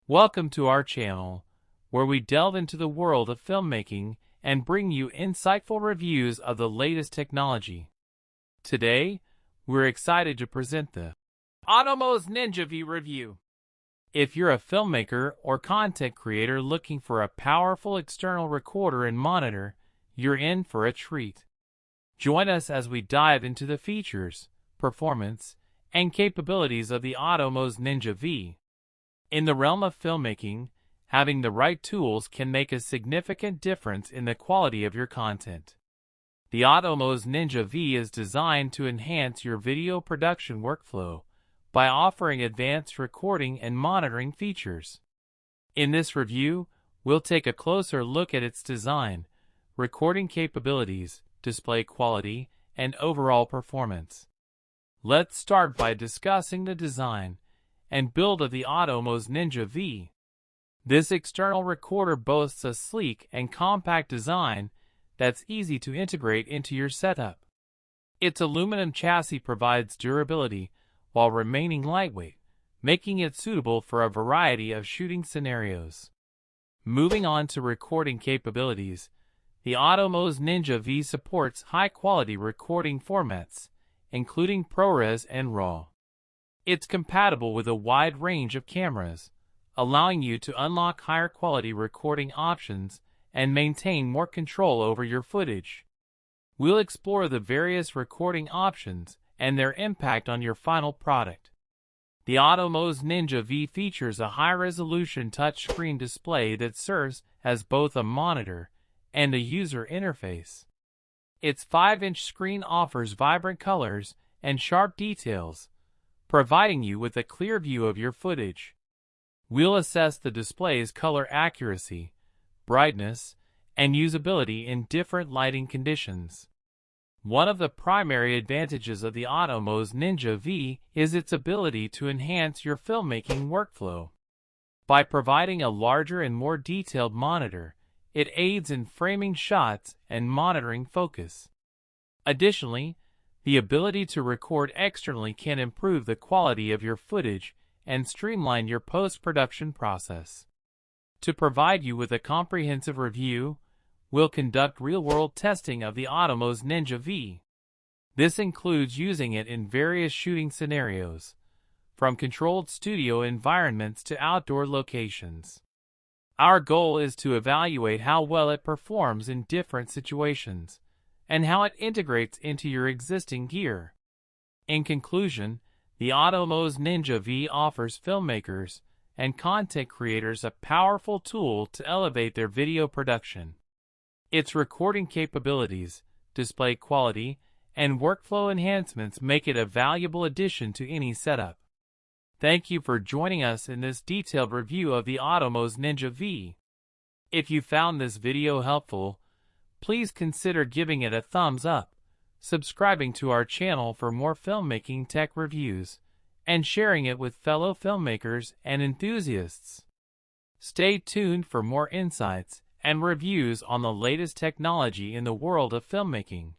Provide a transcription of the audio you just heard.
Welcome to our channel, where we delve into the world of filmmaking and bring you insightful reviews of the latest technology. Today, we're excited to present the Atomos Ninja V review. If you're a filmmaker or content creator looking for a powerful external recorder and monitor, you're in for a treat. Join us as we dive into the features, performance, and capabilities of the Atomos Ninja V. In the realm of filmmaking, having the right tools can make a significant difference in the quality of your content. The Atomos Ninja V is designed to enhance your video production workflow by offering advanced recording and monitoring features. In this review, we'll take a closer look at its design, recording capabilities, display quality, and overall performance. Let's start by discussing the design and build of the Atomos Ninja V. This external recorder boasts a sleek and compact design that's easy to integrate into your setup. Its aluminum chassis provides durability while remaining lightweight, making it suitable for a variety of shooting scenarios. Moving on to recording capabilities, the Atomos Ninja V supports high-quality recording formats, including ProRes and RAW. It's compatible with a wide range of cameras, allowing you to unlock higher quality recording options and maintain more control over your footage. We'll explore the various recording options and their impact on your final product. The Atomos Ninja V features a high-resolution touchscreen display that serves as both a monitor and a user interface. Its 5-inch screen offers vibrant colors and sharp details, providing you with a clear view of your footage. We'll assess the display's color accuracy, brightness, and usability in different lighting conditions. One of the primary advantages of the Atomos Ninja V is its ability to enhance your filmmaking workflow. By providing a larger and more detailed monitor, it aids in framing shots and monitoring focus. Additionally, the ability to record externally can improve the quality of your footage and streamline your post-production process. To provide you with a comprehensive review, we'll conduct real-world testing of the Atomos Ninja V. This includes using it in various shooting scenarios, from controlled studio environments to outdoor locations. Our goal is to evaluate how well it performs in different situations, and how it integrates into your existing gear. In conclusion, the Atomos Ninja V offers filmmakers and content creators a powerful tool to elevate their video production. Its recording capabilities, display quality, and workflow enhancements make it a valuable addition to any setup. Thank you for joining us in this detailed review of the Atomos Ninja V. If you found this video helpful, please consider giving it a thumbs up, subscribing to our channel for more filmmaking tech reviews, and sharing it with fellow filmmakers and enthusiasts. Stay tuned for more insights and reviews on the latest technology in the world of filmmaking.